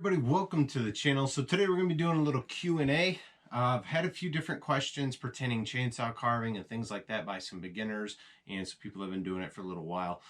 Everybody, welcome to the channel. So today we're going to be doing a little Q&A. I've had a few different questions pertaining chainsaw carving and things like that by some beginners and some people have been doing it for a little while.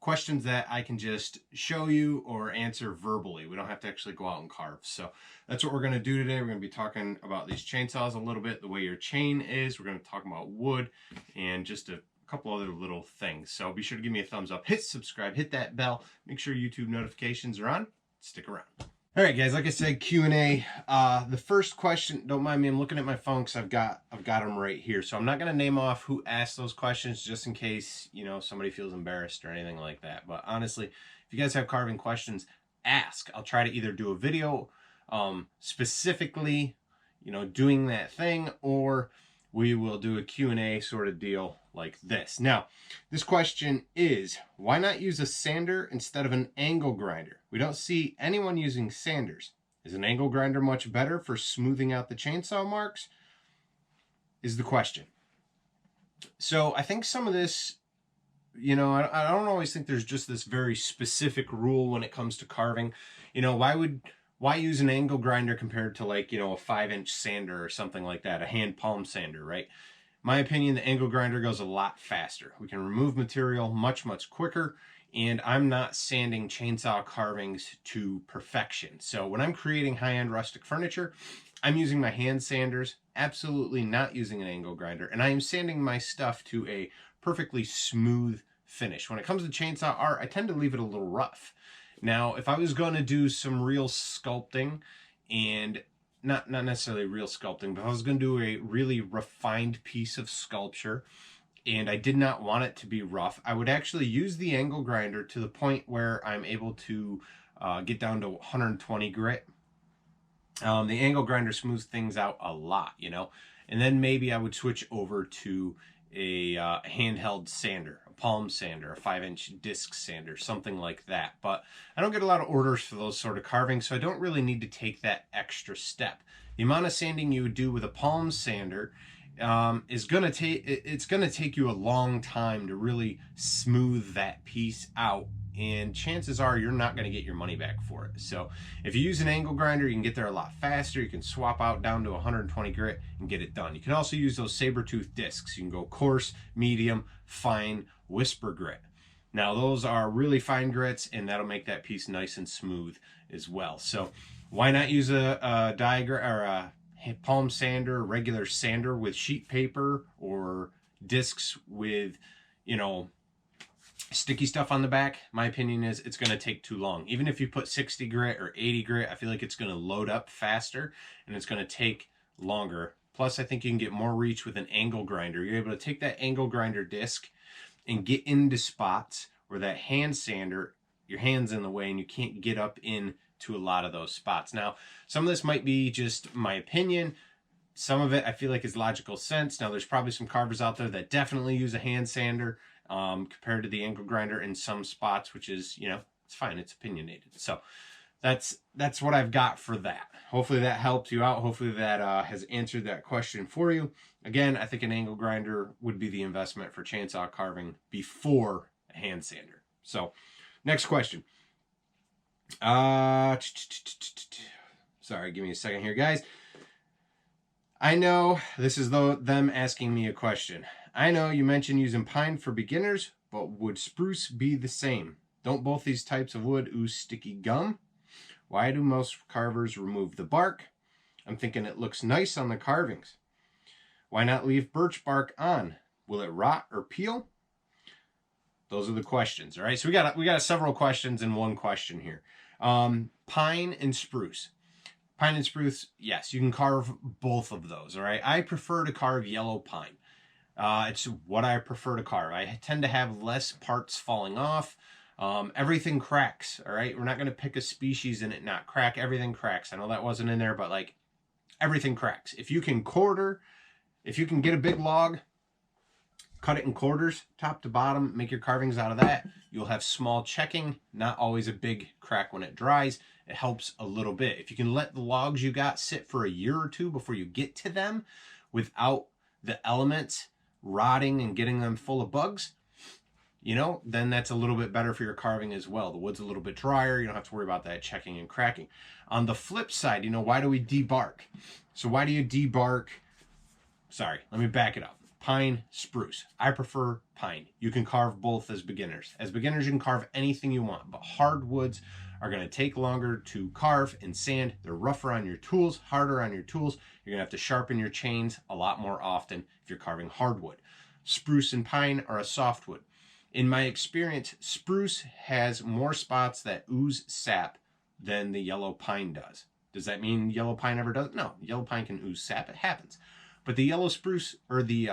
Questions that I can just show you or answer verbally. We don't have to actually go out and carve. So that's what we're going to do today. We're going to be talking about these chainsaws a little bit, the way your chain is. We're going to talk about wood and just a couple other little things. So be sure to give me a thumbs up, hit subscribe, hit that bell, make sure YouTube notifications are on. Stick around. All right, guys, like I said, Q&A. The first question, don't mind me, I'm looking at my phone because I've got them right here. So I'm not going to name off who asked those questions just in case, somebody feels embarrassed or anything like that. But honestly, if you guys have carving questions, ask. I'll try to either do a video specifically, doing that thing, or we will do a Q&A sort of deal like this. Now, this question is, why not use a sander instead of an angle grinder? We don't see anyone using sanders. Is an angle grinder much better for smoothing out the chainsaw marks? Is the question. So I think some of this, I don't always think there's just this very specific rule when it comes to carving. Why use an angle grinder compared to, like, a 5-inch sander or something like that, a hand palm sander, right? My opinion, the angle grinder goes a lot faster. We can remove material much, much quicker, and I'm not sanding chainsaw carvings to perfection. So when I'm creating high-end rustic furniture, I'm using my hand sanders, absolutely not using an angle grinder, and I am sanding my stuff to a perfectly smooth finish. When it comes to chainsaw art, I tend to leave it a little rough. Now, if I was going to do some real sculpting, and not necessarily real sculpting, but if I was going to do a really refined piece of sculpture, and I did not want it to be rough, I would actually use the angle grinder to the point where I'm able to get down to 120 grit. The angle grinder smooths things out a lot, and then maybe I would switch over to a handheld sander, a palm sander, a 5-inch disc sander, something like that. But I don't get a lot of orders for those sort of carvings, so I don't really need to take that extra step. The amount of sanding you would do with a palm sander is gonna take you a long time to really smooth that piece out, and chances are you're not going to get your money back for it. So if you use an angle grinder, you can get there a lot faster. You can swap out down to 120 grit and get it done. You can also use those Saburrtooth discs. You can go coarse, medium, fine, whisper grit. Now those are really fine grits, and that'll make that piece nice and smooth as well. So why not use a diagram or a palm sander, regular sander with sheet paper, or discs with, sticky stuff on the back? My opinion is it's going to take too long. Even if you put 60 grit or 80 grit, I feel like it's going to load up faster and it's going to take longer. Plus, I think you can get more reach with an angle grinder. You're able to take that angle grinder disc and get into spots where that hand sander, your hand's in the way and you can't get up in to a lot of those spots. Now, some of this might be just my opinion. Some of it I feel like is logical sense. Now, there's probably some carvers out there that definitely use a hand sander compared to the angle grinder in some spots, which is, it's fine. It's opinionated. So that's what I've got for that. Hopefully that helped you out. Hopefully that has answered that question for you. Again, I think an angle grinder would be the investment for chainsaw carving before a hand sander. So next question. Sorry, give me a second here, guys. I know this is them asking me a question. I know you mentioned using pine for beginners, but would spruce be the same? Don't both these types of wood ooze sticky gum? Why do most carvers remove the bark? I'm thinking it looks nice on the carvings. Why not leave birch bark on? Will it rot or peel? Those are the questions. All right, so we got several questions in one question here. Pine and spruce. Pine and spruce, yes, you can carve both of those. All right, I prefer to carve yellow pine. It's what I prefer to carve. I tend to have less parts falling off. Everything cracks. All right, we're not going to pick a species and it not crack. Everything cracks. I know that wasn't in there, but like everything cracks. If you can get a big log, cut it in quarters, top to bottom, make your carvings out of that. You'll have small checking, not always a big crack when it dries. It helps a little bit. If you can let the logs you got sit for a year or two before you get to them without the elements rotting and getting them full of bugs, you know, then that's a little bit better for your carving as well. The wood's a little bit drier. You don't have to worry about that checking and cracking. On the flip side, you know, why do we debark? So why do you debark? Sorry, let me back it up. Pine, spruce. I prefer pine. You can carve both as beginners. As beginners, you can carve anything you want, but hardwoods are going to take longer to carve and sand. They're rougher on your tools, harder on your tools. You're going to have to sharpen your chains a lot more often if you're carving hardwood. Spruce and pine are a softwood. In my experience, spruce has more spots that ooze sap than the yellow pine does. Does that mean yellow pine ever does? No, yellow pine can ooze sap. It happens. But the yellow spruce, or the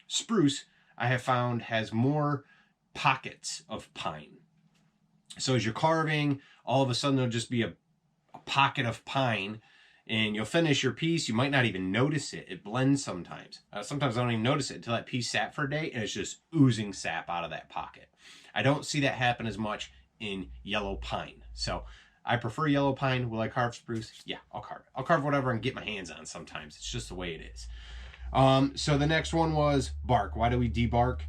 spruce, I have found has more pockets of pine. So as you're carving, all of a sudden there'll just be a pocket of pine, and you'll finish your piece. You might not even notice it. It blends sometimes. Sometimes I don't even notice it until that piece sat for a day, and it's just oozing sap out of that pocket. I don't see that happen as much in yellow pine. So I prefer yellow pine. Will I carve spruce? Yeah, I'll carve it. I'll carve whatever I can get my hands on sometimes. It's just the way it is. So the next one was bark. Why do we debark?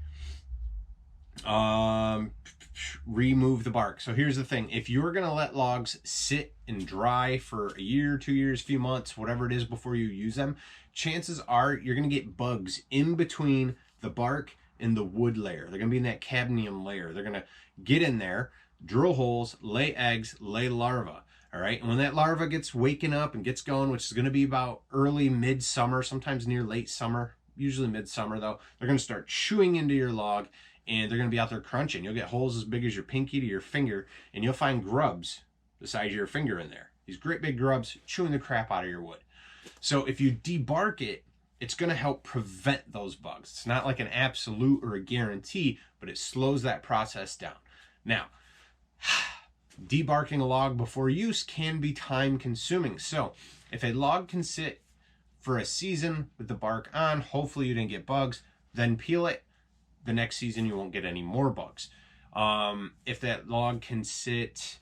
Remove the bark. So here's the thing. If you're going to let logs sit and dry for a year, 2 years, few months, whatever it is before you use them, chances are you're going to get bugs in between the bark and the wood layer. They're going to be in that cadmium layer. They're going to get in there, drill holes, lay eggs, lay larvae. All right. And when that larva gets waking up and gets going, which is going to be about early midsummer, sometimes near late summer, usually midsummer though, they're going to start chewing into your log, and they're going to be out there crunching. You'll get holes as big as your pinky to your finger, and you'll find grubs the size of your finger in there. These great big grubs chewing the crap out of your wood. So if you debark it, it's going to help prevent those bugs. It's not like an absolute or a guarantee, but it slows that process down. Now, debarking a log before use can be time consuming. So if a log can sit for a season with the bark on, hopefully you didn't get bugs, then peel it. The next season you won't get any more bugs. If that log can sit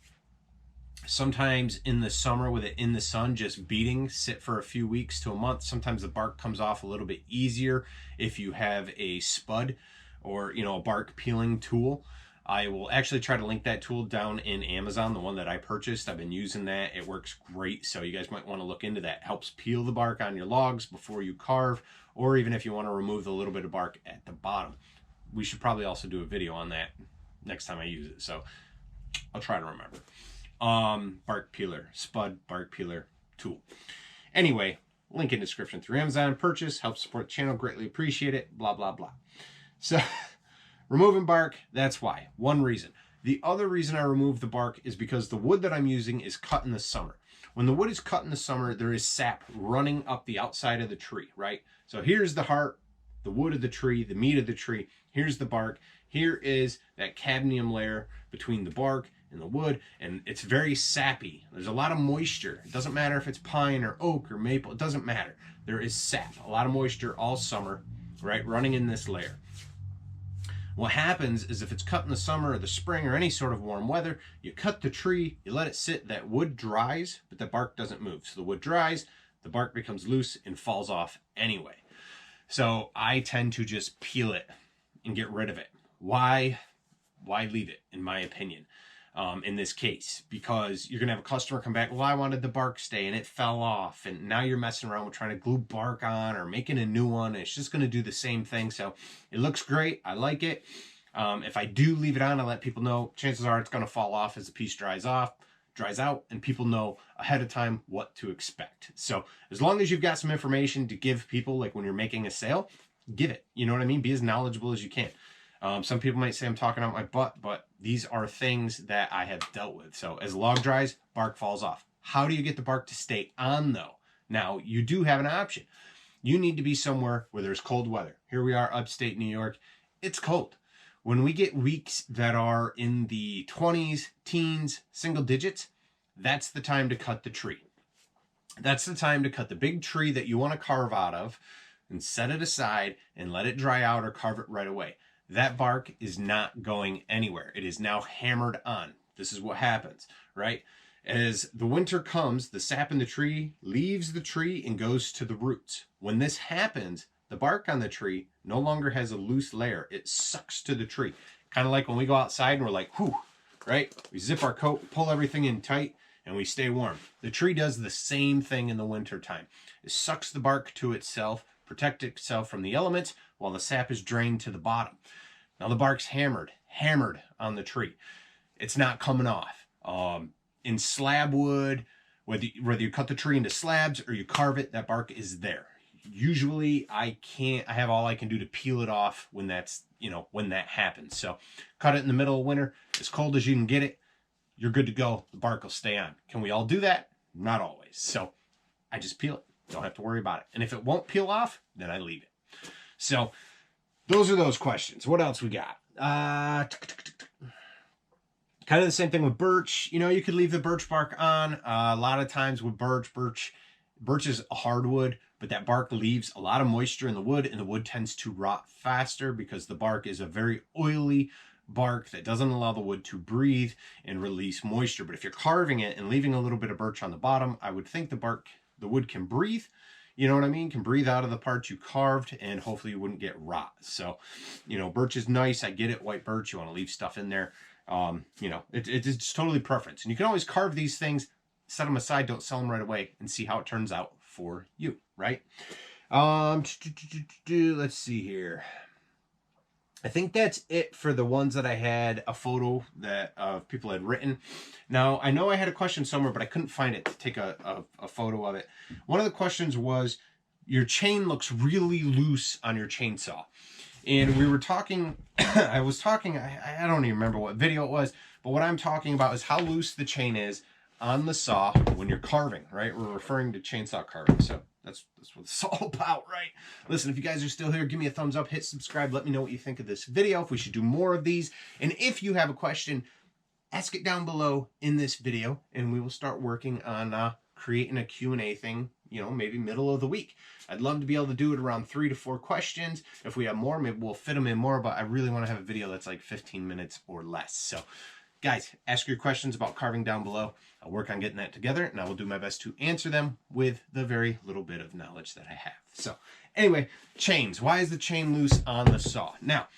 sometimes in the summer with it in the sun just beating, sit for a few weeks to a month, sometimes the bark comes off a little bit easier if you have a spud or, you know, a bark peeling tool. I will actually try to link that tool down in Amazon, the one that I purchased. I've been using that. It works great. So you guys might want to look into that. It helps peel the bark on your logs before you carve, or even if you want to remove the little bit of bark at the bottom. We should probably also do a video on that next time I use it. So I'll try to remember. Bark peeler, spud bark peeler tool. Anyway, link in description through Amazon. Purchase, help support the channel, greatly appreciate it, blah, blah, blah. So removing bark, that's why. One reason. The other reason I remove the bark is because the wood that I'm using is cut in the summer. When the wood is cut in the summer, there is sap running up the outside of the tree, right? So here's the heart, the wood of the tree, the meat of the tree. Here's the bark. Here is that cadmium layer between the bark and the wood, and it's very sappy. There's a lot of moisture. It doesn't matter if it's pine or oak or maple. It doesn't matter. There is sap, a lot of moisture all summer, right, running in this layer. What happens is if it's cut in the summer or the spring or any sort of warm weather, you cut the tree, you let it sit, that wood dries, but the bark doesn't move. So the wood dries, the bark becomes loose and falls off anyway. So I tend to just peel it and get rid of it. Why leave it, in my opinion, in this case? Because you're going to have a customer come back, well, I wanted the bark stay and it fell off. And now you're messing around with trying to glue bark on or making a new one. And it's just going to do the same thing. So it looks great. I like it. If I do leave it on, I let people know, chances are it's going to fall off as the piece dries out, and people know ahead of time what to expect. So as long as you've got some information to give people, like when you're making a sale, give it. You know what I mean? Be as knowledgeable as you can. Some people might say I'm talking out my butt, but these are things that I have dealt with. So as log dries, bark falls off. How do you get the bark to stay on though? Now you do have an option. You need to be somewhere where there's cold weather. Here we are, upstate New York. It's cold. When we get weeks that are in the 20s, teens, single digits, that's the time to cut the tree. That's the time to cut the big tree that you want to carve out of and set it aside and let it dry out or carve it right away. That bark is not going anywhere. It is now hammered on. This is what happens, right? As the winter comes, the sap in the tree leaves the tree and goes to the roots. When this happens, the bark on the tree no longer has a loose layer. It sucks to the tree, Kind of like when we go outside and we're like, whew, right? We zip our coat, pull everything in tight, and we stay warm. The tree does the same thing in the winter time. It sucks the bark to itself, protect itself from the elements, while the sap is drained to the bottom. Now the bark's hammered on the tree. It's not coming off. In slab wood, whether you cut the tree into slabs or you carve it, that bark is there. Usually I have all I can do to peel it off when when that happens. So cut it in the middle of winter, as cold as you can get it, you're good to go. The bark will stay on. Can we all do that? Not always. So I just peel it. Don't have to worry about it. And if it won't peel off, then I leave it. So those are those questions. What else we got? Kind of the same thing with birch. You could leave the birch bark on. A lot of times with birch is a hardwood, but that bark leaves a lot of moisture in the wood, and the wood tends to rot faster because the bark is a very oily bark that doesn't allow the wood to breathe and release moisture. But if you're carving it and leaving a little bit of birch on the bottom, I would think the wood can breathe. You know what I mean? Can breathe out of the parts you carved, and hopefully you wouldn't get rot. So, birch is nice. I get it. White birch, you want to leave stuff in there. It's totally preference. And you can always carve these things, set them aside, don't sell them right away, and see how it turns out for you, right? Let's see here. I think that's it for the ones that I had a photo that people had written. Now, I know I had a question somewhere, but I couldn't find it to take a photo of it. One of the questions was, your chain looks really loose on your chainsaw. And we were talking, I don't even remember what video it was, but what I'm talking about is how loose the chain is on the saw when you're carving, right? We're referring to chainsaw carving. So that's what it's all about, right? Listen, if you guys are still here, give me a thumbs up, hit subscribe, let me know what you think of this video, if we should do more of these. And if you have a question, ask it down below in this video, and we will start working on creating a Q&A thing, maybe middle of the week. I'd love to be able to do it around 3 to 4 questions. If we have more, maybe we'll fit them in more, but I really want to have a video that's like 15 minutes or less. So guys, ask your questions about carving down below. I'll work on getting that together, and I will do my best to answer them with the very little bit of knowledge that I have. So anyway, chains. Why is the chain loose on the saw? Now,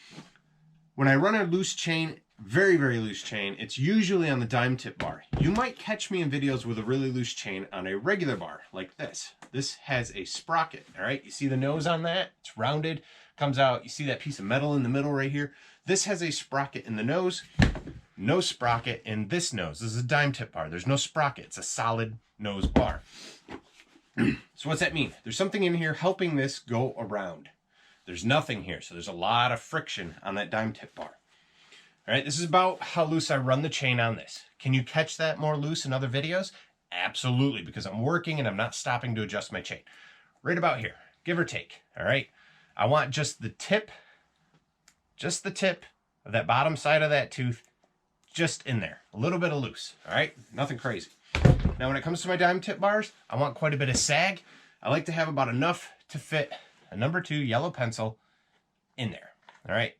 when I run a loose chain, very, very loose chain, it's usually on the dime tip bar. You might catch me in videos with a really loose chain on a regular bar like this. This has a sprocket, all right? You see the nose on that? It's rounded, comes out. You see that piece of metal in the middle right here? This has a sprocket in the nose, no sprocket in this nose. This is a dime tip bar. There's no sprocket. It's a solid nose bar. So what's that mean? There's something in here helping this go around. There's nothing here, so there's a lot of friction on that dime tip bar. All right, this is about how loose I run the chain on this. Can you catch that more loose in other videos? Absolutely, because I'm working and I'm not stopping to adjust my chain. Right about here, give or take, all right? I want just the tip of that bottom side of that tooth just in there. A little bit of loose, all right? Nothing crazy. Now, when it comes to my dime tip bars, I want quite a bit of sag. I like to have about enough to fit a number 2 yellow pencil in there, all right?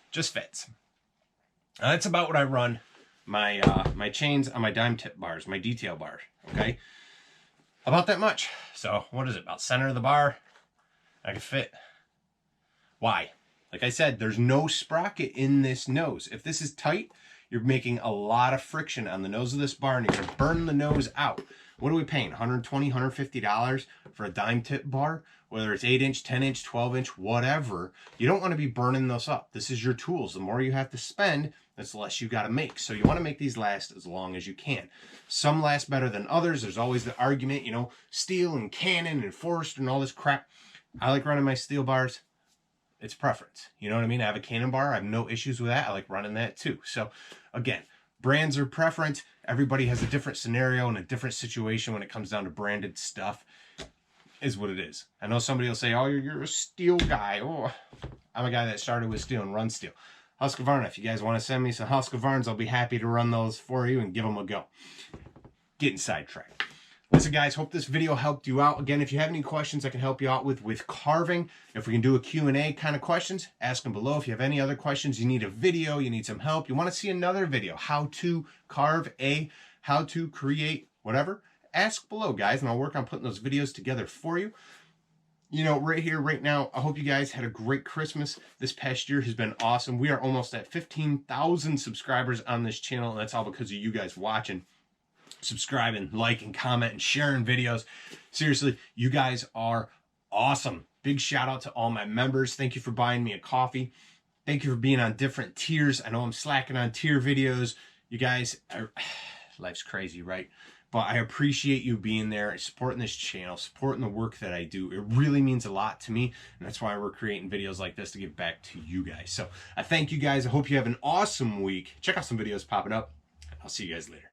Just fits. Now, that's about what I run my my chains on my dime tip bars, my detail bars, okay? About that much. So what is it, about center of the bar? I can fit. Why? Like I said, there's no sprocket in this nose. If this is tight, you're making a lot of friction on the nose of this bar, and you're gonna burn the nose out. What are we paying? $120, $150 for a dime tip bar? Whether it's 8-inch, 10-inch, 12-inch, whatever. You don't want to be burning those up. This is your tools. The more you have to spend, that's the less you got to make. So you want to make these last as long as you can. Some last better than others. There's always the argument, steel and Canon and Forrester and all this crap. I like running my steel bars. It's preference. You know what I mean? I have a Canon bar. I have no issues with that. I like running that too. So again, brands are preference. Everybody has a different scenario and a different situation when it comes down to branded stuff. Is what it is. I know somebody will say, oh, you're a steel guy. Oh, I'm a guy that started with steel and runs steel. Husqvarna, if you guys want to send me some Husqvarnas, I'll be happy to run those for you and give them a go. Getting sidetracked. Listen, guys, hope this video helped you out. Again, if you have any questions I can help you out with carving, if we can do a Q&A kind of questions, ask them below. If you have any other questions, you need a video, you need some help, you want to see another video, how to carve how to create, whatever, ask below, guys, and I'll work on putting those videos together for you. you know, right here, right now, I hope you guys had a great Christmas. This past year has been awesome. We are almost at 15,000 subscribers on this channel, and that's all because of you guys watching, subscribing, liking, commenting, sharing videos. Seriously, you guys are awesome. Big shout out to all my members. Thank you for buying me a coffee. Thank you for being on different tiers. I know I'm slacking on tier videos. You guys are, life's crazy, right? But I appreciate you being there, supporting this channel, supporting the work that I do. It really means a lot to me, and that's why we're creating videos like this to give back to you guys. So I thank you guys. I hope you have an awesome week. Check out some videos popping up. I'll see you guys later.